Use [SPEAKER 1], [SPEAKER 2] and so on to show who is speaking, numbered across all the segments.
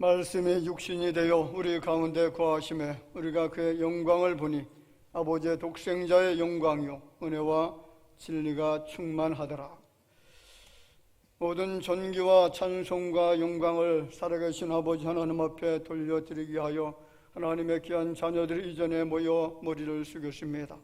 [SPEAKER 1] 말씀이 육신이 되어 우리 가운데 거하심에 우리가 그의 영광을 보니 아버지의 독생자의 영광이요 은혜와 진리가 충만하더라. 모든 존귀와 찬송과 영광을 살아계신 아버지 하나님 앞에 돌려드리게 하여 하나님의 귀한 자녀들이 이전에 모여 머리를 숙였습니다.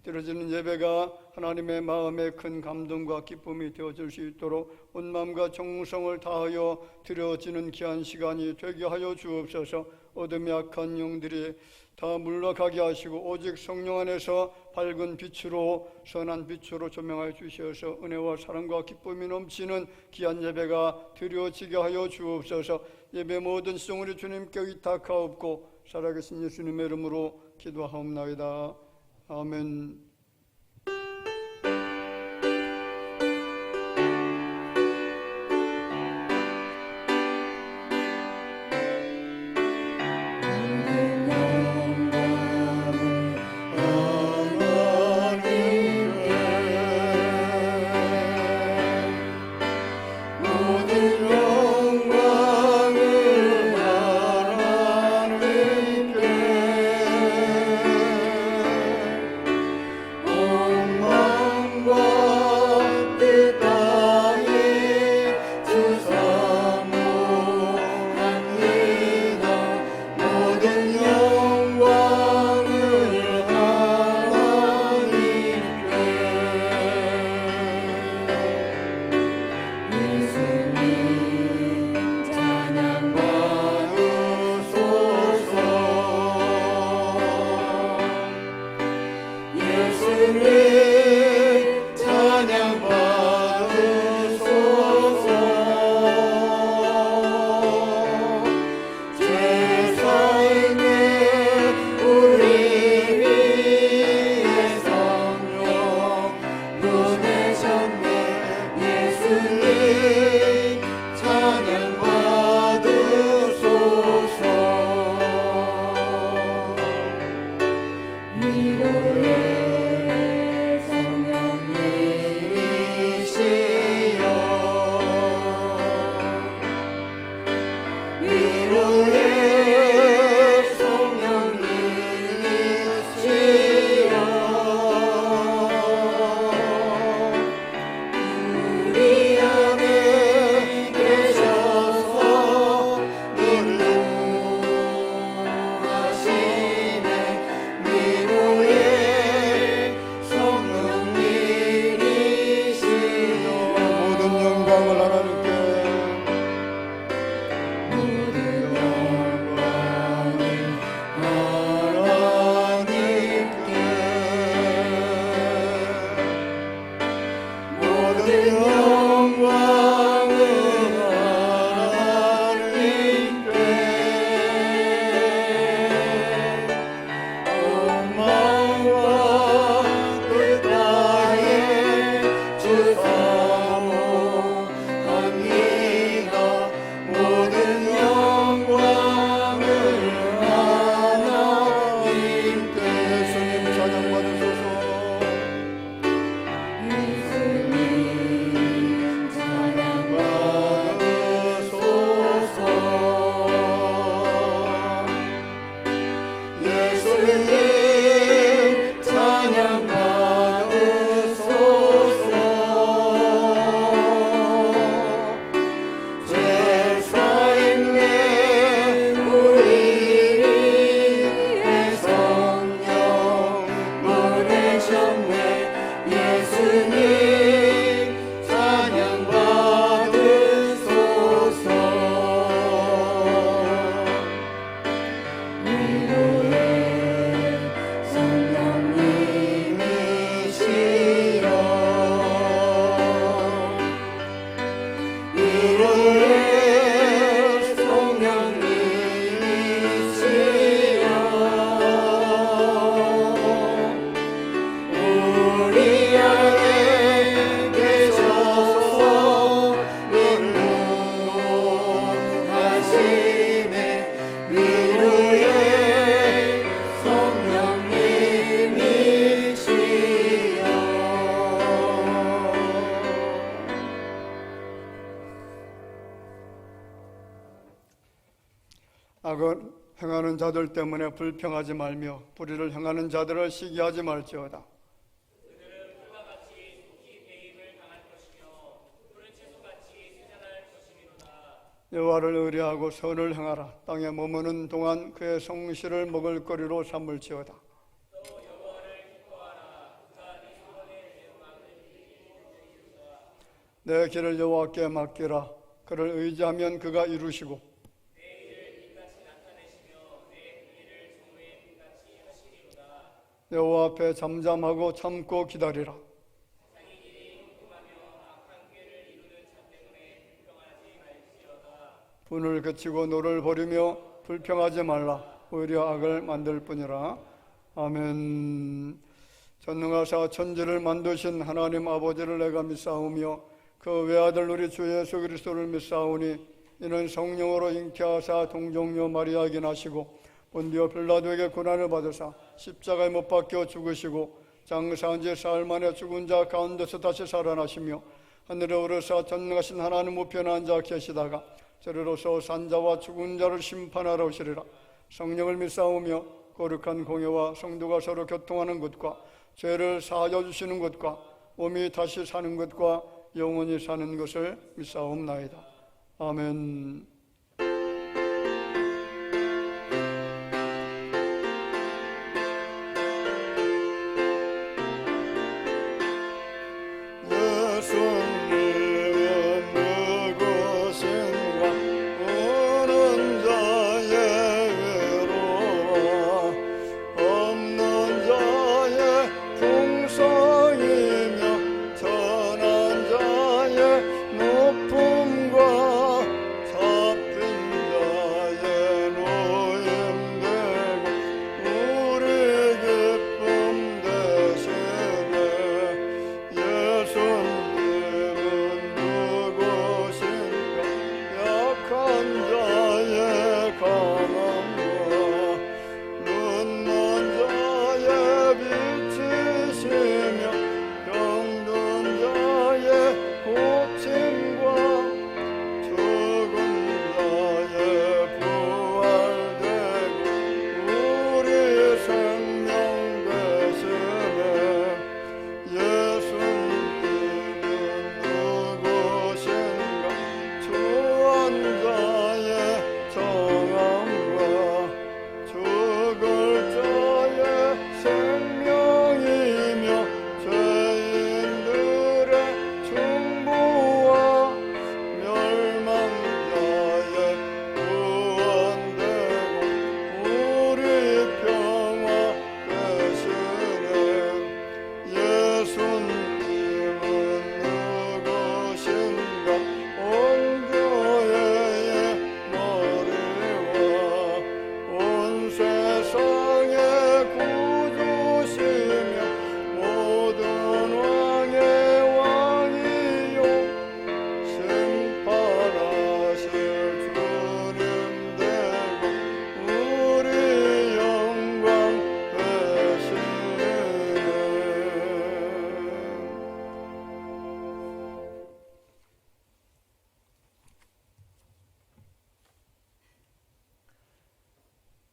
[SPEAKER 1] 드려지는 예배가 하나님의 마음에 큰 감동과 기쁨이 되어질 수 있도록 온 마음과 정성을 다하여 드려지는 귀한 시간이 되게 하여 주옵소서. 어둠의 악한 영들이 다 물러가게 하시고 오직 성령 안에서 밝은 빛으로 선한 빛으로 조명하여 주셔서 은혜와 사랑과 기쁨이 넘치는 귀한 예배가 드려지게 하여 주옵소서. 예배 모든 시종 우리 주님께 의탁하옵고 살아계신 예수님의 이름으로 기도하옵나이다. 아멘. 악을 행하는 자들 때문에 불평하지 말며 불의를 행하는 자들을 시기하지 말지어다.
[SPEAKER 2] 그들은 풀과 같이 속히 배임을 당할 것이며 푸른 채소같이 쇠잔할 것이미로다.
[SPEAKER 1] 여호와를 의뢰하고 선을 행하라. 땅에 머무는 동안 그의 성실을 먹을거리로 삼을지어다.
[SPEAKER 2] 또 여호와를 기뻐하라. 그가 네 소원의 대응함을 이루리로다.
[SPEAKER 1] 내 길을 여호와께 맡기라. 그를 의지하면 그가 이루시고
[SPEAKER 2] 내 일을 빛같이 나타내시며 내 일을 정오의 빛같이 하시리로다.
[SPEAKER 1] 여호와 앞에 잠잠하고 참고 기다리라.
[SPEAKER 2] 자기 길이 궁금하며 악한 꾀를 이루는 자 때문에 불평하지 말지어다.
[SPEAKER 1] 분을 그치고 노를 버리며 불평하지 말라. 오히려 악을 만들 뿐이라. 아멘. 전능하사 천지를 만드신 하나님 아버지를 내가 믿사오며 그 외아들 우리 주 예수 그리스도를 믿사오니 이는 성령으로 잉태하사 동정녀 마리아에게 나시고 본디오 빌라도에게 고난을 받으사 십자가에 못 박혀 죽으시고 장사한 지 사흘 만에 죽은 자 가운데서 다시 살아나시며 하늘에 오르사 전능하신 하나님 우편에 앉아 계시다가 저리로서 산자와 죽은 자를 심판하러 오시리라. 성령을 믿사오며 거룩한 공예와 성도가 서로 교통하는 것과 죄를 사하여 주시는 것과 몸이 다시 사는 것과 영원히 사는 것을 믿사옵나이다. 아멘.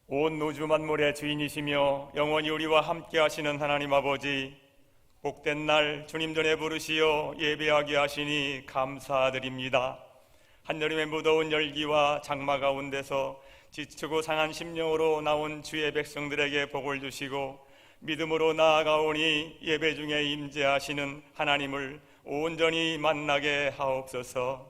[SPEAKER 3] 온 우주 만물의 주인이시며 영원히 우리와 함께 하시는 하나님 아버지, 복된 날 주님 전에 부르시어 예배하게 하시니 감사드립니다. 한여름의 무더운 열기와 장마 가운데서 지치고 상한 심령으로 나온 주의 백성들에게 복을 주시고 믿음으로 나아가오니 예배 중에 임재하시는 하나님을 온전히 만나게 하옵소서.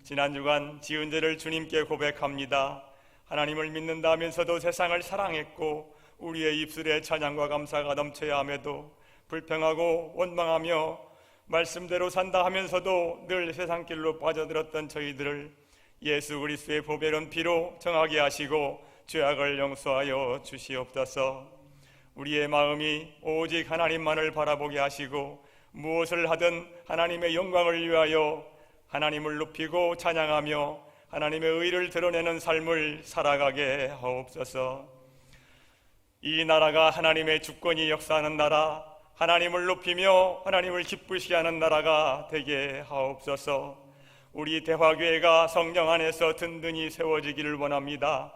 [SPEAKER 3] 지난 주간 지은 죄를 주님께 고백합니다. 하나님을 믿는다면서도 세상을 사랑했고 우리의 입술에 찬양과 감사가 넘쳐야 함에도 불평하고 원망하며 말씀대로 산다 하면서도 늘 세상 길로 빠져들었던 저희들을 예수 그리스도의 보배로운 피로 정하게 하시고 죄악을 용서하여 주시옵소서. 우리의 마음이 오직 하나님만을 바라보게 하시고 무엇을 하든 하나님의 영광을 위하여 하나님을 높이고 찬양하며 하나님의 의를 드러내는 삶을 살아가게 하옵소서. 이 나라가 하나님의 주권이 역사하는 나라, 하나님을 높이며 하나님을 기쁘시게 하는 나라가 되게 하옵소서. 우리 대화교회가 성령 안에서 든든히 세워지기를 원합니다.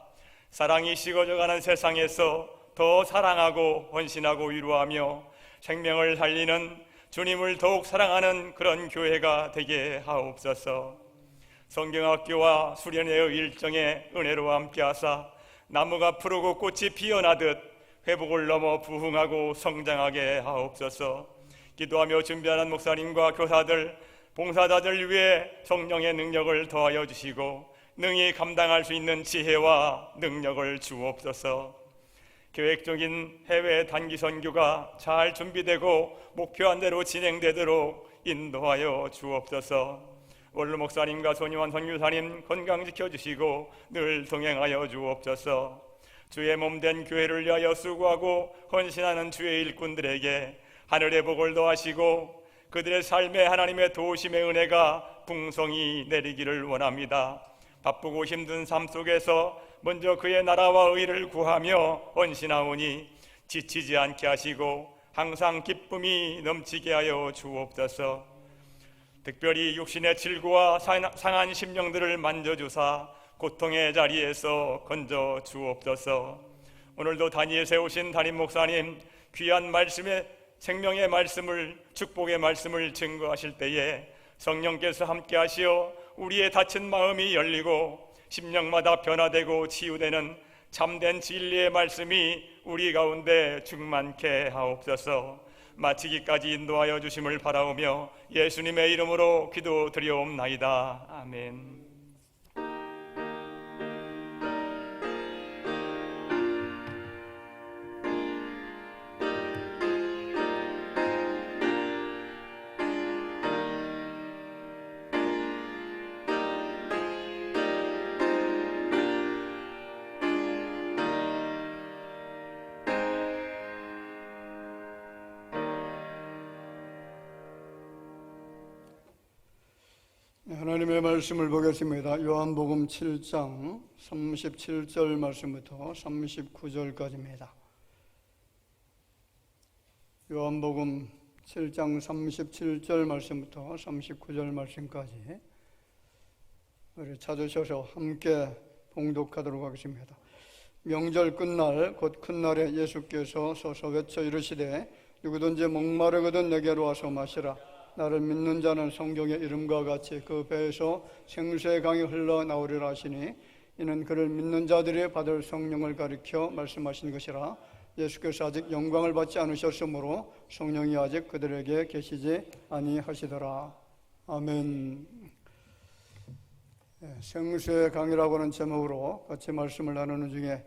[SPEAKER 3] 사랑이 식어져가는 세상에서 더 사랑하고 헌신하고 위로하며 생명을 살리는 주님을 더욱 사랑하는 그런 교회가 되게 하옵소서. 성경학교와 수련회의 일정에 은혜로 함께하사 나무가 푸르고 꽃이 피어나듯 회복을 넘어 부흥하고 성장하게 하옵소서. 기도하며 준비하는 목사님과 교사들, 봉사자들 위해 성령의 능력을 더하여 주시고 능히 감당할 수 있는 지혜와 능력을 주옵소서. 계획적인 해외 단기 선교가 잘 준비되고 목표한 대로 진행되도록 인도하여 주옵소서. 원로 목사님과 손희환 선교사님 건강 지켜주시고 늘 동행하여 주옵소서. 주의 몸된 교회를 위하여 수고하고 헌신하는 주의 일꾼들에게 하늘의 복을 더하시고 그들의 삶에 하나님의 도우심의 은혜가 풍성히 내리기를 원합니다. 바쁘고 힘든 삶 속에서 먼저 그의 나라와 의를 구하며 헌신하오니 지치지 않게 하시고 항상 기쁨이 넘치게 하여 주옵소서. 특별히 육신의 질고와 상한 심령들을 만져주사 고통의 자리에서 건져 주옵소서. 오늘도 단위에 세우신 담임 목사님 귀한 말씀에 생명의 말씀을, 축복의 말씀을 증거하실 때에 성령께서 함께 하시어 우리의 닫힌 마음이 열리고 심령마다 변화되고 치유되는 참된 진리의 말씀이 우리 가운데 충만케 하옵소서. 마치기까지 인도하여 주심을 바라오며 예수님의 이름으로 기도드리옵나이다. 아멘.
[SPEAKER 1] 하나님의 말씀을 보겠습니다. 요한복음 7장 37절 말씀부터 39절까지입니다. 요한복음 7장 37절 말씀부터 39절 말씀까지 우리 찾으셔서 함께 봉독하도록 하겠습니다. 명절 끝날 곧 큰 날에 예수께서 서서 외쳐 이르시되 누구든지 목마르거든 내게로 와서 마시라. 나를 믿는 자는 성경의 이름과 같이 그 배에서 생수의 강이 흘러나오리라 하시니 이는 그를 믿는 자들이 받을 성령을 가리켜 말씀하신 것이라. 예수께서 아직 영광을 받지 않으셨으므로 성령이 아직 그들에게 계시지 아니하시더라. 아멘. 생수의 강이라고 하는 제목으로 같이 말씀을 나누는 중에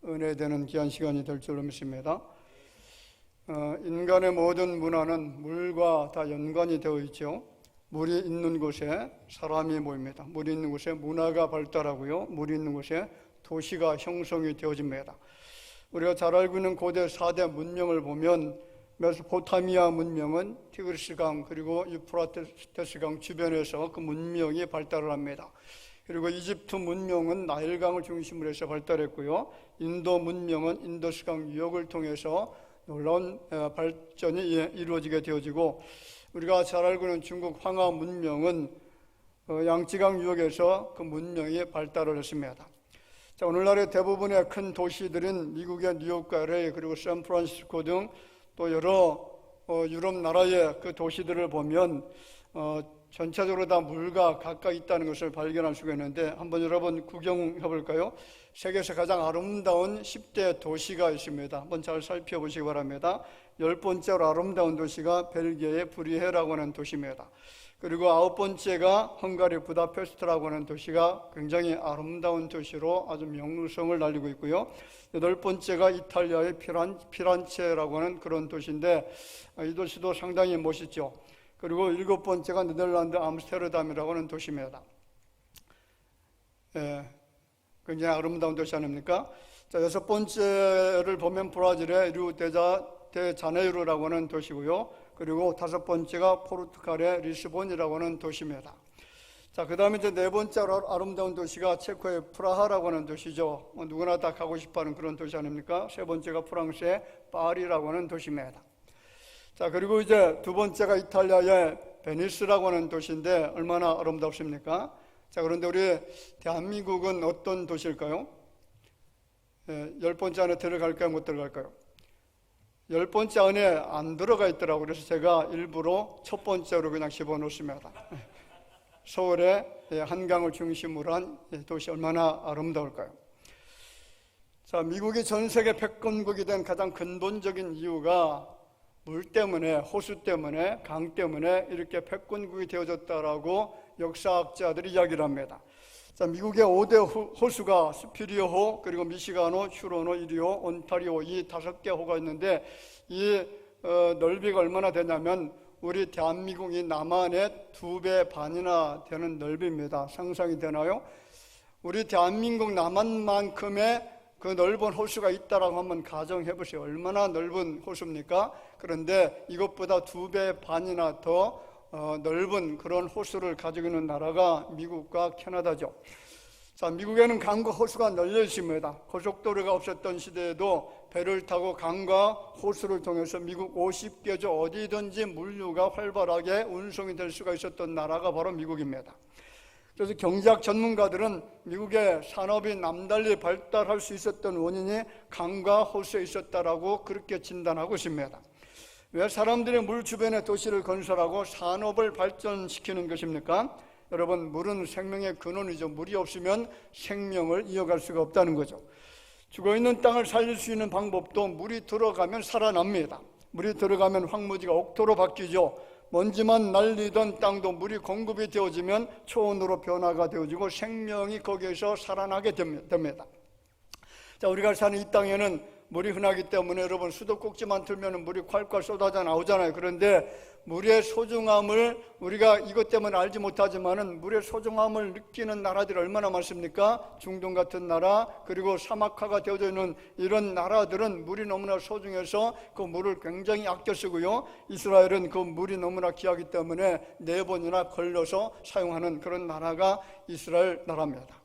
[SPEAKER 1] 은혜되는 귀한 시간이 될 줄로 믿습니다. 인간의 모든 문화는 물과 다 연관이 되어 있죠. 물이 있는 곳에 사람이 모입니다. 물이 있는 곳에 문화가 발달하고요, 물이 있는 곳에 도시가 형성이 되어집니다. 우리가 잘 알고 있는 고대 4대 문명을 보면 메소포타미아 문명은 티그리스강 그리고 유프라테스강 주변에서 그 문명이 발달을 합니다. 그리고 이집트 문명은 나일강을 중심으로 해서 발달했고요, 인도 문명은 인더스강 유역을 통해서 놀라운 발전이 이루어지게 되어지고, 우리가 잘 알고 있는 중국 황하 문명은 양쯔강 유역에서 그 문명이 발달을 했습니다. 자, 오늘날의 대부분의 큰 도시들인 미국의 뉴욕과 LA 그리고 샌프란시스코 등 또 여러 유럽 나라의 그 도시들을 보면 전체적으로 다 물과 가까이 있다는 것을 발견할 수가 있는데, 한번 여러분 구경해 볼까요? 세계에서 가장 아름다운 10대 도시가 있습니다. 한번 잘 살펴보시기 바랍니다. 10번째로 아름다운 도시가 벨기에의 브리헤라고 하는 도시입니다. 그리고 9번째가 헝가리 부다페스트라고 하는 도시가 굉장히 아름다운 도시로 아주 명성을 날리고 있고요. 8번째가 이탈리아의 피란체라고 하는 그런 도시인데, 이 도시도 상당히 멋있죠. 그리고 7번째가 네덜란드 암스테르담이라고 하는 도시입니다. 굉장히 아름다운 도시 아닙니까? 자, 6번째를 보면 브라질의 리우데자네이루라고 하는 도시고요. 그리고 5번째가 포르투갈의 리스본이라고 하는 도시입니다. 자, 그 다음에 이제 4번째로 아름다운 도시가 체코의 프라하라고 하는 도시죠. 누구나 다 가고 싶어 하는 그런 도시 아닙니까? 3번째가 프랑스의 파리라고 하는 도시입니다. 자, 그리고 이제 2번째가 이탈리아의 베니스라고 하는 도시인데 얼마나 아름답습니까? 자, 그런데 우리 대한민국은 어떤 도시일까요? 10번째 안에 들어갈까요? 못 들어갈까요? 10번째 안에 안 들어가 있더라고요. 그래서 제가 일부러 첫 번째로 그냥 집어넣습니다. 서울의 한강을 중심으로 한 도시 얼마나 아름다울까요? 자, 미국이 전 세계 패권국이 된 가장 근본적인 이유가 물 때문에, 호수 때문에, 강 때문에 이렇게 패권국이 되어졌다라고 역사학자들이 이야기를 합니다. 자, 미국의 5대 호수가 스피리어호, 그리고 미시간호, 휴론호, 이리호, 온타리오 이 5개 호가 있는데 이 넓이가 얼마나 되냐면 우리 대한민국이 남한의 2배 반이나 되는 넓이입니다. 상상이 되나요? 우리 대한민국 남한만큼의 그 넓은 호수가 있다라고 한번 가정해 보세요. 얼마나 넓은 호수입니까? 그런데 이것보다 2배 반이나 더 넓은 그런 호수를 가지고 있는 나라가 미국과 캐나다죠. 자, 미국에는 강과 호수가 널려 있습니다. 고속도로가 없었던 시대에도 배를 타고 강과 호수를 통해서 미국 50개조 어디든지 물류가 활발하게 운송이 될 수가 있었던 나라가 바로 미국입니다. 그래서 경제학 전문가들은 미국의 산업이 남달리 발달할 수 있었던 원인이 강과 호수에 있었다라고 그렇게 진단하고 있습니다. 왜 사람들이 물 주변에 도시를 건설하고 산업을 발전시키는 것입니까? 여러분, 물은 생명의 근원이죠. 물이 없으면 생명을 이어갈 수가 없다는 거죠. 죽어있는 땅을 살릴 수 있는 방법도 물이 들어가면 살아납니다. 물이 들어가면 황무지가 옥토로 바뀌죠. 먼지만 날리던 땅도 물이 공급이 되어지면 초원으로 변화가 되어지고 생명이 거기에서 살아나게 됩니다. 자, 우리가 사는 이 땅에는 물이 흔하기 때문에 여러분 수도꼭지만 틀면 물이 콸콸 쏟아져 나오잖아요. 그런데 물의 소중함을 우리가 이것 때문에 알지 못하지만은 물의 소중함을 느끼는 나라들이 얼마나 많습니까? 중동 같은 나라, 그리고 사막화가 되어져 있는 이런 나라들은 물이 너무나 소중해서 그 물을 굉장히 아껴 쓰고요. 이스라엘은 그 물이 너무나 귀하기 때문에 4번이나 걸려서 사용하는 그런 나라가 이스라엘 나라입니다.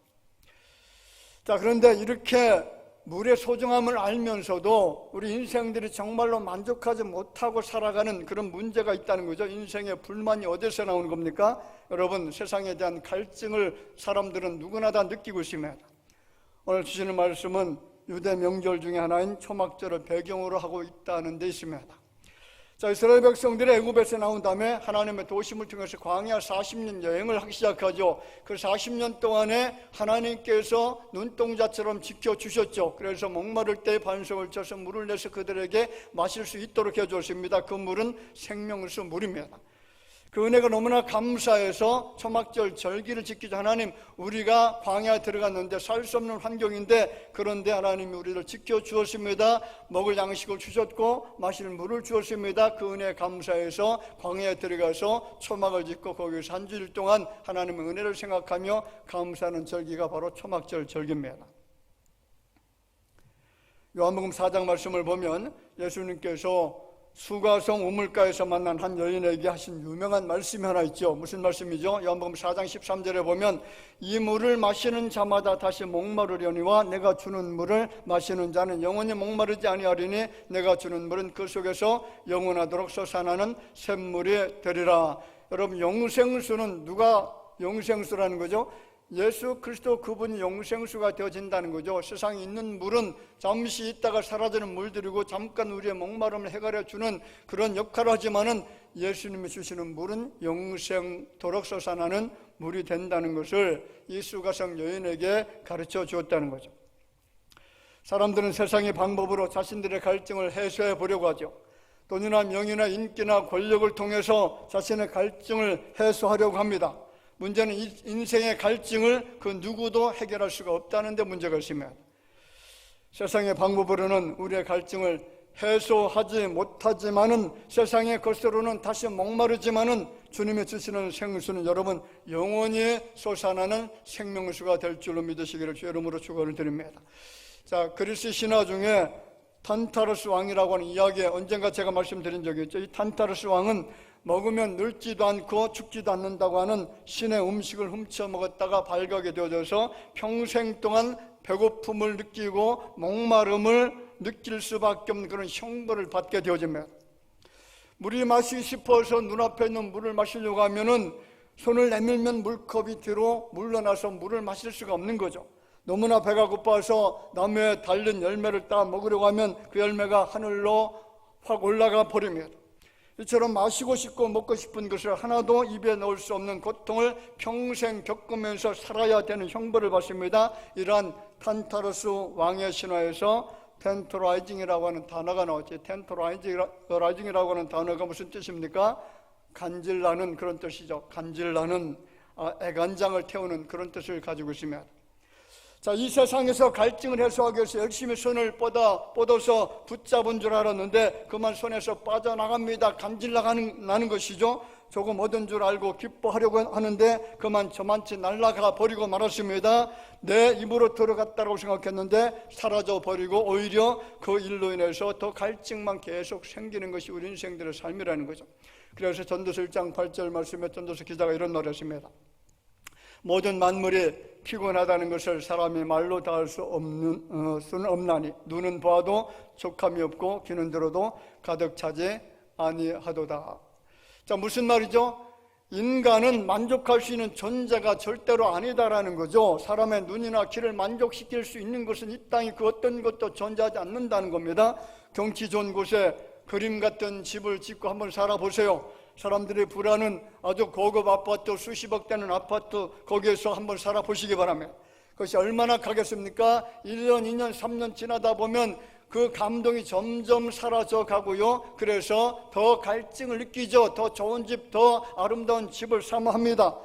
[SPEAKER 1] 자, 그런데 이렇게 물의 소중함을 알면서도 우리 인생들이 정말로 만족하지 못하고 살아가는 그런 문제가 있다는 거죠. 인생의 불만이 어디서 나오는 겁니까? 여러분, 세상에 대한 갈증을 사람들은 누구나 다 느끼고 있습니다. 오늘 주시는 말씀은 유대 명절 중에 하나인 초막절을 배경으로 하고 있다는 데 있습니다. 자, 이스라엘 백성들이 애굽에서 나온 다음에 하나님의 도심을 통해서 광야 40년 여행을 하기 시작하죠. 그 40년 동안에 하나님께서 눈동자처럼 지켜주셨죠. 그래서 목마를 때 반석을 쳐서 물을 내서 그들에게 마실 수 있도록 해주었습니다. 그 물은 생명수 물입니다. 그 은혜가 너무나 감사해서 초막절 절기를 지키자. 하나님, 우리가 광야에 들어갔는데 살 수 없는 환경인데 그런데 하나님이 우리를 지켜주었습니다. 먹을 양식을 주셨고 마실 물을 주었습니다. 그 은혜에 감사해서 광야에 들어가서 초막을 짓고 거기서 한 주일 동안 하나님의 은혜를 생각하며 감사하는 절기가 바로 초막절 절기입니다. 요한복음 4장 말씀을 보면 예수님께서 수가성 우물가에서 만난 한 여인에게 하신 유명한 말씀이 하나 있죠. 무슨 말씀이죠? 요한복음 4장 13절에 보면 이 물을 마시는 자마다 다시 목마르려니와 내가 주는 물을 마시는 자는 영원히 목마르지 아니하리니 내가 주는 물은 그 속에서 영원하도록 솟아나는 샘물이 되리라. 여러분, 영생수는 누가 영생수라는 거죠? 예수 그리스도 그분이 영생수가 되어진다는 거죠. 세상에 있는 물은 잠시 있다가 사라지는 물들이고 잠깐 우리의 목마름을 해결해 주는 그런 역할을 하지만은 예수님이 주시는 물은 영생토록 솟아나는 물이 된다는 것을 이 수가성 여인에게 가르쳐 주었다는 거죠. 사람들은 세상의 방법으로 자신들의 갈증을 해소해 보려고 하죠. 돈이나 명예나 인기나 권력을 통해서 자신의 갈증을 해소하려고 합니다. 문제는 이 인생의 갈증을 그 누구도 해결할 수가 없다는 데 문제가 있습니다. 세상의 방법으로는 우리의 갈증을 해소하지 못하지만은 세상의 것으로는 다시 목마르지만은 주님이 주시는 생수는 여러분 영원히 솟아나는 생명수가 될 줄로 믿으시기를 주의 이름으로 축원을 드립니다. 자, 그리스 신화 중에 탄타르스 왕이라고 하는 이야기에 언젠가 제가 말씀드린 적이 있죠. 이 탄타르스 왕은 먹으면 늙지도 않고 죽지도 않는다고 하는 신의 음식을 훔쳐 먹었다가 발각이 되어져서 평생 동안 배고픔을 느끼고 목마름을 느낄 수밖에 없는 그런 형벌을 받게 되어집니다. 물이 마시고 싶어서 눈앞에 있는 물을 마시려고 하면은 손을 내밀면 물컵이 뒤로 물러나서 물을 마실 수가 없는 거죠. 너무나 배가 고파서 나무에 달린 열매를 따 먹으려고 하면 그 열매가 하늘로 확 올라가 버립니다. 이처럼 마시고 싶고 먹고 싶은 것을 하나도 입에 넣을 수 없는 고통을 평생 겪으면서 살아야 되는 형벌을 받습니다. 이러한 탄타르스 왕의 신화에서 텐토라이징이라고 하는 단어가 나오죠. 텐토라이징이라고 하는 단어가 무슨 뜻입니까? 간질나는 그런 뜻이죠. 간질나는 애간장을 태우는 그런 뜻을 가지고 있습니다. 자, 이 세상에서 갈증을 해소하기 위해서 열심히 손을 뻗어서 붙잡은 줄 알았는데 그만 손에서 빠져나갑니다. 간질나는 것이죠. 조금 얻은 줄 알고 기뻐하려고 하는데 그만 저만치 날아가 버리고 말았습니다. 내 입으로 들어갔다고 생각했는데 사라져 버리고 오히려 그 일로 인해서 더 갈증만 계속 생기는 것이 우리 인생들의 삶이라는 거죠. 그래서 전도서 1장 8절 말씀에 전도서 기자가 이런 말을 했습니다. 모든 만물이 피곤하다는 것을 사람이 말로 다 할 수는 없나니 눈은 봐도 족함이 없고 귀는 들어도 가득 차지 아니하도다. 자, 무슨 말이죠? 인간은 만족할 수 있는 존재가 절대로 아니다라는 거죠. 사람의 눈이나 귀를 만족시킬 수 있는 것은 이 땅에 그 어떤 것도 존재하지 않는다는 겁니다. 경치 좋은 곳에 그림 같은 집을 짓고 한번 살아보세요. 사람들이 부라는 아주 고급 아파트, 수십억 되는 아파트, 거기에서 한번 살아보시기 바랍니다. 그것이 얼마나 가겠습니까? 1년, 2년, 3년 지나다 보면 그 감동이 점점 사라져 가고요. 그래서 더 갈증을 느끼죠. 더 좋은 집, 더 아름다운 집을 사모합니다.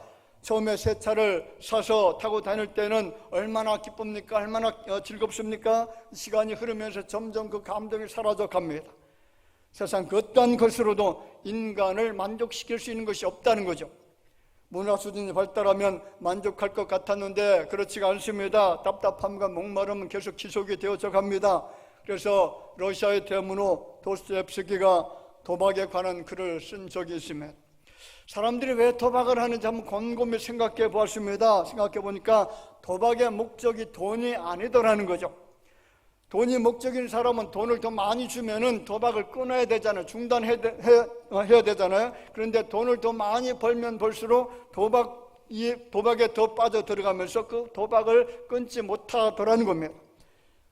[SPEAKER 1] 처음에 새 차를 사서 타고 다닐 때는 얼마나 기쁩니까? 얼마나 즐겁습니까? 시간이 흐르면서 점점 그 감동이 사라져 갑니다. 세상 그 어떠한 것으로도 인간을 만족시킬 수 있는 것이 없다는 거죠. 문화 수준이 발달하면 만족할 것 같았는데 그렇지가 않습니다. 답답함과 목마름은 계속 지속이 되어져 갑니다. 그래서 러시아의 대문호 도스토옙스키가 도박에 관한 글을 쓴 적이 있습니다. 사람들이 왜 도박을 하는지 한번 곰곰이 생각해 보았습니다. 생각해 보니까 도박의 목적이 돈이 아니더라는 거죠. 돈이 목적인 사람은 돈을 더 많이 주면은 도박을 끊어야 되잖아요. 중단해야 되잖아요. 그런데 돈을 더 많이 벌면 벌수록 도박에 더 빠져 들어가면서 그 도박을 끊지 못하더라는 겁니다.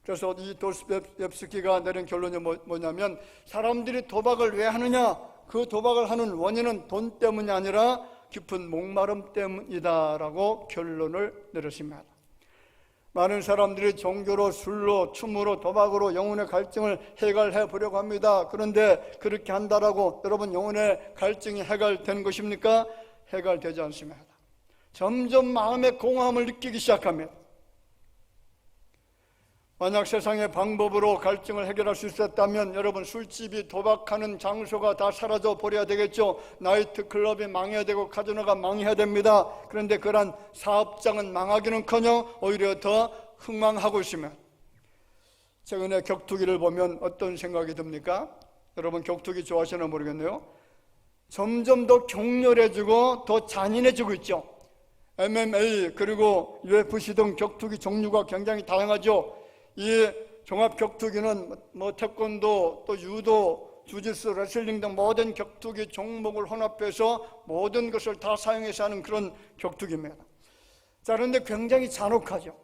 [SPEAKER 1] 그래서 이 도스토옙스키가 내린 결론이 뭐냐면 사람들이 도박을 왜 하느냐? 그 도박을 하는 원인은 돈 때문이 아니라 깊은 목마름 때문이다라고 결론을 내렸습니다. 많은 사람들이 종교로, 술로, 춤으로, 도박으로 영혼의 갈증을 해결해 보려고 합니다. 그런데 그렇게 한다라고 여러분 영혼의 갈증이 해결되는 것입니까? 해결되지 않습니다. 점점 마음의 공허함을 느끼기 시작합니다. 만약 세상의 방법으로 갈증을 해결할 수 있었다면 여러분 술집이 도박하는 장소가 다 사라져 버려야 되겠죠. 나이트 클럽이 망해야 되고 카지노가 망해야 됩니다. 그런데 그런 사업장은 망하기는커녕 오히려 더 흥망하고 있으면 최근에 격투기를 보면 어떤 생각이 듭니까? 여러분 격투기 좋아하시나 모르겠네요. 점점 더 격렬해지고 더 잔인해지고 있죠. MMA 그리고 UFC 등 격투기 종류가 굉장히 다양하죠. 이 종합 격투기는 태권도, 또 유도, 주짓수, 레슬링 등 모든 격투기 종목을 혼합해서 모든 것을 다 사용해서 하는 그런 격투기입니다. 자, 그런데 굉장히 잔혹하죠.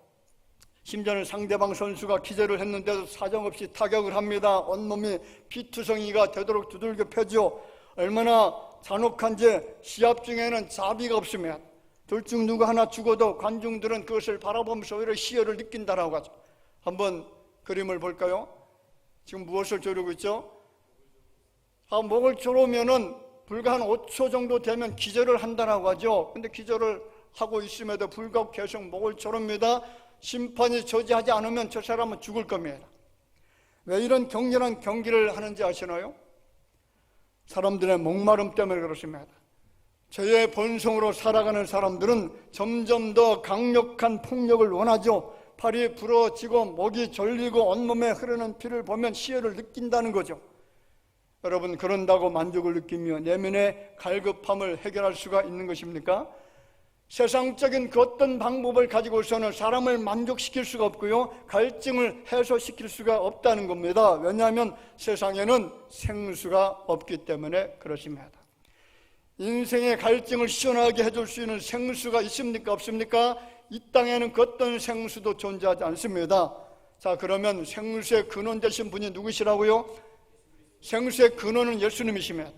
[SPEAKER 1] 심지어는 상대방 선수가 기절을 했는데도 사정없이 타격을 합니다. 온몸이 피투성이가 되도록 두들겨 패죠. 얼마나 잔혹한지 시합 중에는 자비가 없으면 둘 중 누구 하나 죽어도 관중들은 그것을 바라보면서 오히려 희열을 느낀다라고 하죠. 한번 그림을 볼까요? 지금 무엇을 조르고 있죠? 목을 조르면은 불과 한 5초 정도 되면 기절을 한다라고 하죠. 근데 기절을 하고 있음에도 불구하고 계속 목을 조릅니다. 심판이 저지하지 않으면 저 사람은 죽을 겁니다. 왜 이런 격렬한 경기를 하는지 아시나요? 사람들의 목마름 때문에 그렇습니다. 죄의 본성으로 살아가는 사람들은 점점 더 강력한 폭력을 원하죠. 팔이 부러지고 목이 졸리고 온몸에 흐르는 피를 보면 희열을 느낀다는 거죠. 여러분 그런다고 만족을 느끼며 내면의 갈급함을 해결할 수가 있는 것입니까? 세상적인 그 어떤 방법을 가지고서는 사람을 만족시킬 수가 없고요, 갈증을 해소시킬 수가 없다는 겁니다. 왜냐하면 세상에는 생수가 없기 때문에 그렇습니다. 인생의 갈증을 시원하게 해줄 수 있는 생수가 있습니까? 없습니까? 이 땅에는 그 어떤 생수도 존재하지 않습니다. 자, 그러면 생수의 근원 되신 분이 누구시라고요? 생수의 근원은 예수님이십니다.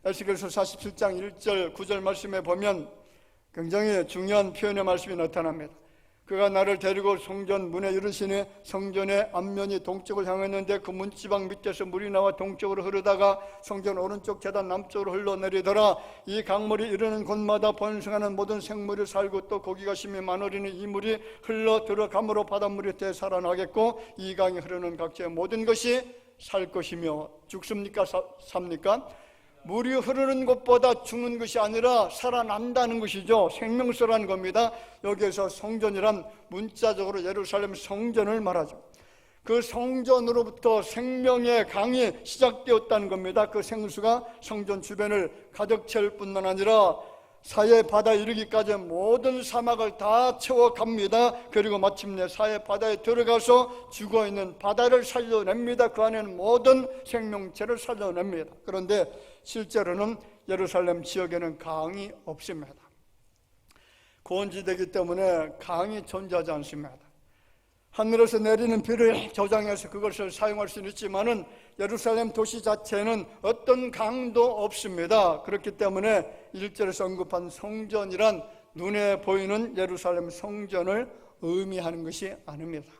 [SPEAKER 1] 에스겔서 47장 1절 9절 말씀에 보면 굉장히 중요한 표현의 말씀이 나타납니다. 그가 나를 데리고 성전 문에 이르시니 성전의 앞면이 동쪽을 향했는데 그 문지방 밑에서 물이 나와 동쪽으로 흐르다가 성전 오른쪽 제단 남쪽으로 흘러내리더라. 이 강물이 이르는 곳마다 번성하는 모든 생물이 살고 또 고기가 심히 많으리니 이 물이 흘러 들어감으로 바닷물이 되살아나겠고 이 강이 흐르는 각지의 모든 것이 살 것이며 죽습니까? 삽니까? 물이 흐르는 것보다 죽는 것이 아니라 살아난다는 것이죠. 생명수라는 겁니다. 여기에서 성전이란 문자적으로 예루살렘 성전을 말하죠. 그 성전으로부터 생명의 강이 시작되었다는 겁니다. 그 생수가 성전 주변을 가득 채울 뿐만 아니라 사해 바다에 이르기까지 모든 사막을 다 채워갑니다. 그리고 마침내 사해 바다에 들어가서 죽어있는 바다를 살려냅니다. 그 안에는 모든 생명체를 살려냅니다. 그런데 실제로는 예루살렘 지역에는 강이 없습니다. 고원지대이기 때문에 강이 존재하지 않습니다. 하늘에서 내리는 비를 저장해서 그것을 사용할 수는 있지만은 예루살렘 도시 자체는 어떤 강도 없습니다. 그렇기 때문에 1절에서 언급한 성전이란 눈에 보이는 예루살렘 성전을 의미하는 것이 아닙니다.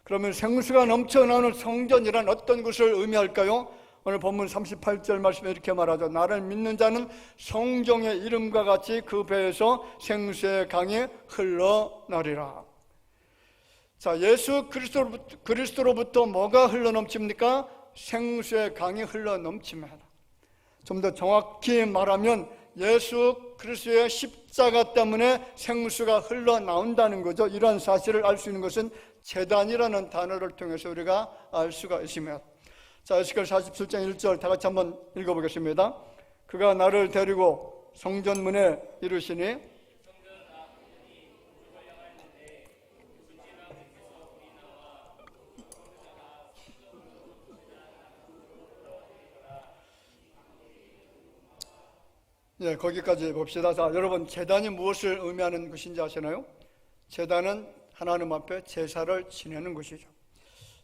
[SPEAKER 1] 그러면 생수가 넘쳐나오는 성전이란 어떤 것을 의미할까요? 오늘 본문 38절 말씀에 이렇게 말하죠. 나를 믿는 자는 성경의 이름과 같이 그 배에서 생수의 강이 흘러나리라. 자, 예수 그리스도로부터 뭐가 흘러넘칩니까? 생수의 강이 흘러넘칩니다. 좀 더 정확히 말하면 예수 그리스도의 십자가 때문에 생수가 흘러나온다는 거죠. 이러한 사실을 알 수 있는 것은 제단이라는 단어를 통해서 우리가 알 수가 있습니다. 자, 에스겔 47장 1절 다 같이 한번 읽어보겠습니다. 그가 나를 데리고 성전 문에 이르시니 예, 거기까지 봅시다. 자, 여러분, 제단이 무엇을 의미하는 것인지 아시나요? 제단은 하나님 앞에 제사를 지내는 것이죠.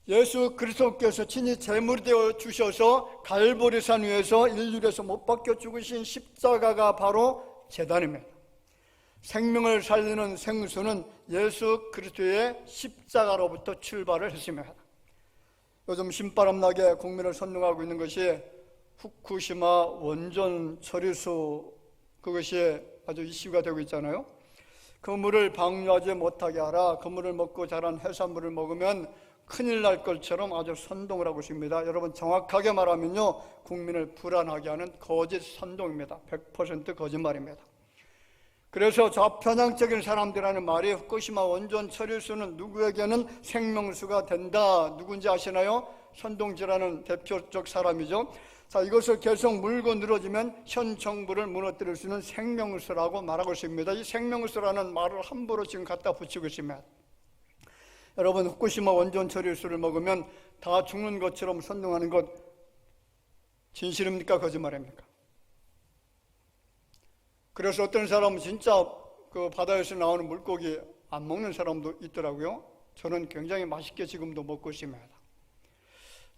[SPEAKER 1] 예수 그리스도께서 친히 제물이 되어 주셔서 갈보리산 위에서 인류에서 못 박혀 죽으신 십자가가 바로 제단입니다. 생명을 살리는 생수는 예수 그리스도의 십자가로부터 출발을 했습니다. 요즘 신바람나게 국민을 선동하고 있는 것이 후쿠시마 원전 처리수, 그것이 아주 이슈가 되고 있잖아요. 그 물을 방류하지 못하게 하라. 그 물을 먹고 자란 해산물을 먹으면 큰일 날 것처럼 아주 선동을 하고 있습니다. 여러분, 정확하게 말하면요, 국민을 불안하게 하는 거짓 선동입니다. 100% 거짓말입니다. 그래서 좌편향적인 사람들 하는 말이 후쿠시마 원전 처리수는 누구에게는 생명수가 된다. 누군지 아시나요? 선동지라는 대표적 사람이죠. 자, 이것을 계속 물고 늘어지면 현 정부를 무너뜨릴 수 있는 생명수라고 말하고 있습니다. 이 생명수라는 말을 함부로 지금 갖다 붙이고 있습니다. 여러분, 후쿠시마 원전 처리수를 먹으면 다 죽는 것처럼 선동하는 것 진실입니까? 거짓말입니까? 그래서 어떤 사람은 진짜 그 바다에서 나오는 물고기 안 먹는 사람도 있더라고요. 저는 굉장히 맛있게 지금도 먹고 있습니다.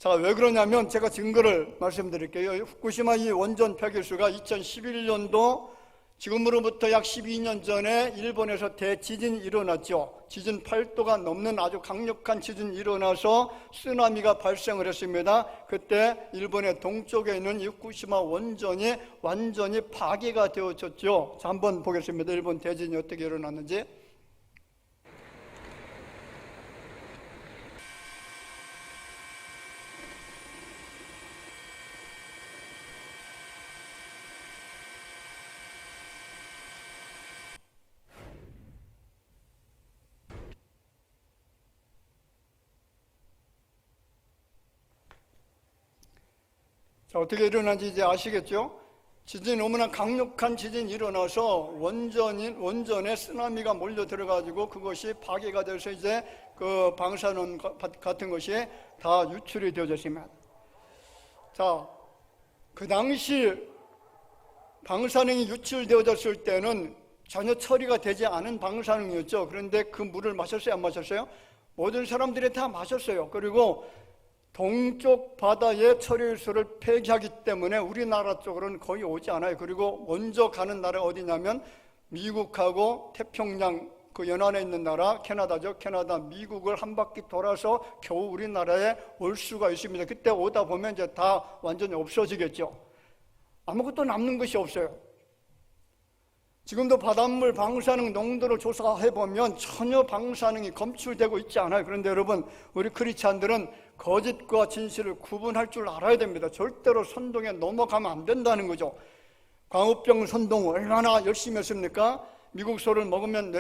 [SPEAKER 1] 자, 왜 그러냐면 제가 증거를 말씀드릴게요. 후쿠시마 이 원전 폐기수가 2011년도 지금으로부터 약 12년 전에 일본에서 대지진이 일어났죠. 지진 8도가 넘는 아주 강력한 지진이 일어나서 쓰나미가 발생을 했습니다. 그때 일본의 동쪽에 있는 이 후쿠시마 원전이 완전히 파괴가 되어졌죠. 자, 한번 보겠습니다. 일본 대지진이 어떻게 일어났는지. 자, 어떻게 일어난지 이제 아시겠죠? 지진이 너무나 강력한 지진이 일어나서 원전에 쓰나미가 몰려 들어가지고 그것이 파괴가 돼서 이제 그 방사능 같은 것이 다 유출이 되어졌습니다. 자, 그 당시 방사능이 유출되어졌을 때는 전혀 처리가 되지 않은 방사능이었죠. 그런데 그 물을 마셨어요? 안 마셨어요? 모든 사람들이 다 마셨어요. 그리고 동쪽 바다의 처리수를 폐기하기 때문에 우리나라 쪽으로는 거의 오지 않아요. 그리고 먼저 가는 나라가 어디냐면 미국하고 태평양 그 연안에 있는 나라 캐나다죠. 캐나다, 미국을 한 바퀴 돌아서 겨우 우리나라에 올 수가 있습니다. 그때 오다 보면 이제 다 완전히 없어지겠죠. 아무것도 남는 것이 없어요. 지금도 바닷물 방사능 농도를 조사해보면 전혀 방사능이 검출되고 있지 않아요. 그런데 여러분, 우리 크리스찬들은 거짓과 진실을 구분할 줄 알아야 됩니다. 절대로 선동에 넘어가면 안 된다는 거죠. 광우병 선동 얼마나 열심히 했습니까? 미국 소를 먹으면